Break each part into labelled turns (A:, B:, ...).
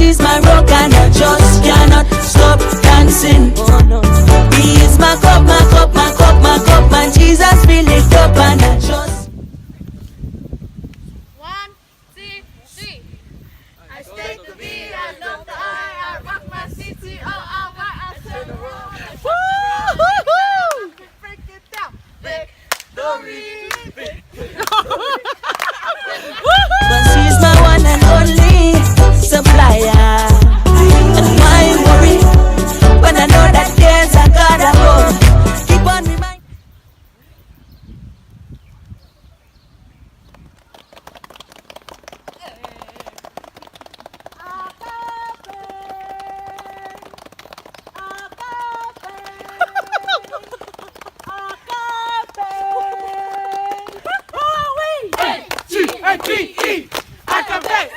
A: Jesus is my rock and I just cannot stop dancing. He is my cup, my cup, my cup, my cup, my Jesus fill it up and I just.
B: 1, 2, 3. I stay to be, I love the eye, I rock my city, oh, I turn the road. Break it down, victory.
A: Cause he's my one and only supplier. And why worry when I know that there's a God above? Keep on reminding.
C: G-A-G-E, Activate,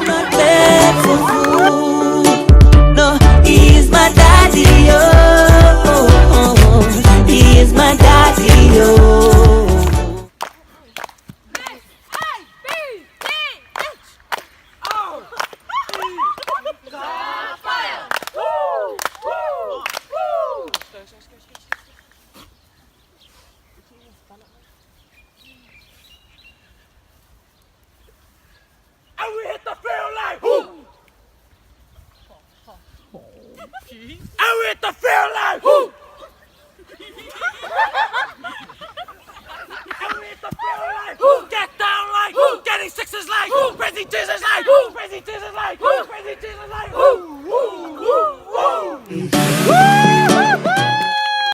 A: Not beg for food. No, he is my daddy, oh. He is my daddy, oh.
C: and we hit the field like who? And we hit the field like who?